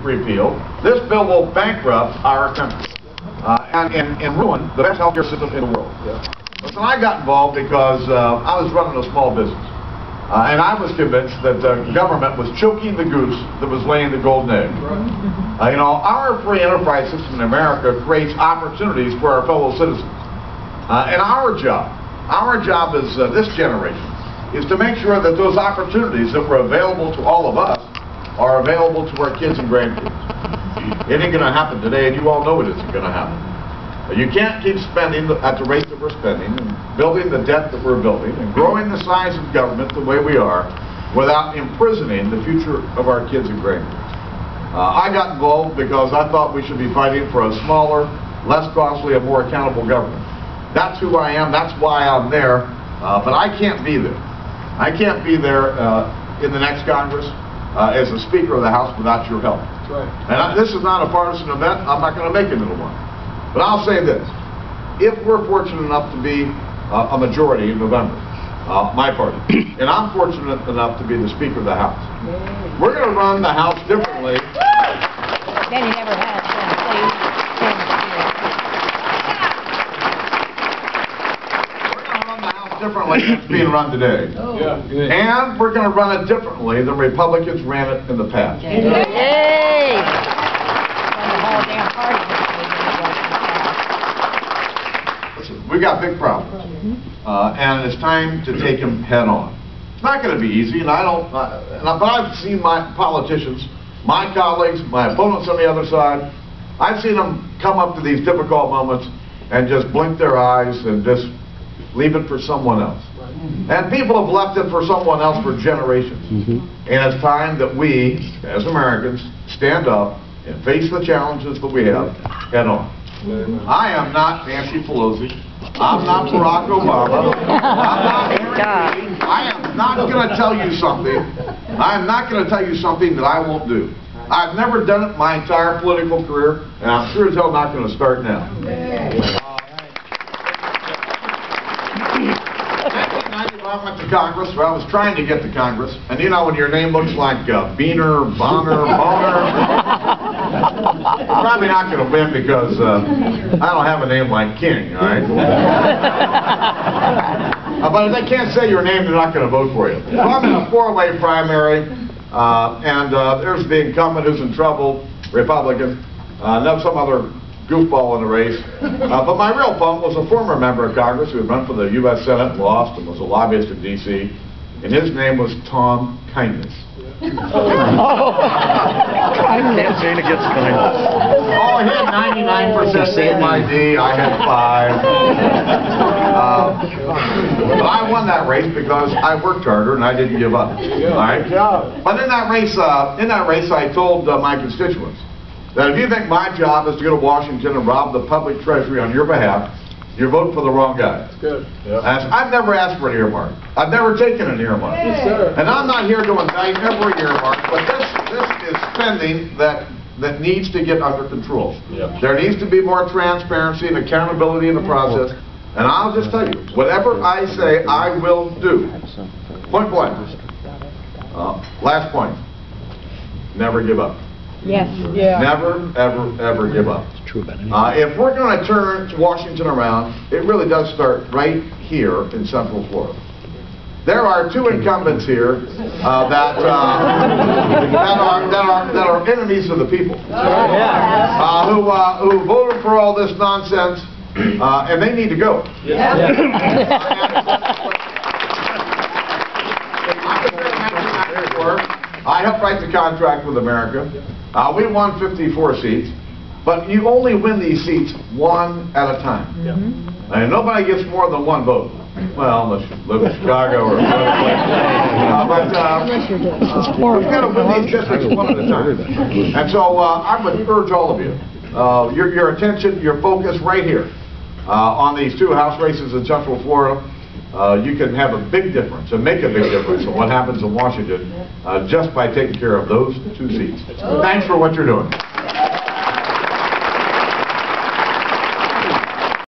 repeal, this bill will bankrupt our country and ruin the best healthcare system in the world. Listen, I got involved because I was running a small business. And I was convinced that the government was choking the goose that was laying the golden egg. You know, our free enterprise system in America creates opportunities for our fellow citizens. And our job as this generation is to make sure that those opportunities that were available to all of us are available to our kids and grandkids. It ain't going to happen today, and you all know it isn't going to happen. You can't keep spending at the rate that we're spending and building the debt that we're building and growing the size of government the way we are without imprisoning the future of our kids and grandkids. I got involved because I thought we should be fighting for a smaller, less costly, and more accountable government. That's who I am. That's why I'm there. But I can't be there. I can't be there in the next Congress as the Speaker of the House without your help. That's right. And this is not a partisan event. I'm not going to make it into one. But I'll say this, if we're fortunate enough to be a majority in November, my party, and I'm fortunate enough to be the Speaker of the House, we're going to run the House differently. Then he never has, We're going to run the House differently than it's being run today. And we're going to run it differently than Republicans ran it in the past. Yay! Yay! Run the whole damn party. We've got big problems, and it's time to take them head on. It's not going to be easy, and but I've seen my politicians, my colleagues, my opponents on the other side, I've seen them come up to these difficult moments and just blink their eyes and just leave it for someone else. And people have left it for someone else for generations. And it's time that we, as Americans, stand up and face the challenges that we have head on. I am not Nancy Pelosi. I'm not Barack Obama. I'm not Hillary. I am not going to tell you something. I am not going to tell you something that I won't do. I've never done it my entire political career, and I'm sure as hell not going to start now. I went to Congress, or I was trying to get to Congress, and you know when your name looks like Boehner, Boehner, you're probably not going to win because I don't have a name like King, all right? But if they can't say your name, they're not going to vote for you. So I'm in a four-way primary, and there's the incumbent who's in trouble, Republican, and then some other goofball in the race. But my real opponent was a former member of Congress who had run for the U.S. Senate and lost and was a lobbyist in D.C. And his name was Tom Kindness. Campaign against kindness. Oh, he had 99% ID. I had 5. But I won that race because I worked harder and I didn't give up. All right? But in that race, I told my constituents that if you think my job is to go to Washington and rob the public treasury on your behalf, you're voting for the wrong guy. That's good. I've never asked for an earmark. I've never taken an earmark. Yes, sir. And I'm not here to indict every earmark, but this is spending that needs to get under control. There needs to be more transparency and accountability in the process. And I'll just tell you, whatever I say, I will do. Point blank. Last point. Never give up. Yes. Never, ever, ever give up. It's true about If we're going to turn Washington around, it really does start right here in Central Florida. There are two incumbents here that are enemies of the people, who voted for all this nonsense, and they need to go. I helped write the contract with America. We won 54 seats, but you only win these seats one at a time. And nobody gets more than one vote. Well, unless you live in Chicago or another place. We've got to win these districts one at a time. And so I would urge all of you, your attention, your focus right here on these two House races in Central Florida. You can have a big difference and make a big difference in what happens in Washington just by taking care of those two seats. Thanks for what you're doing.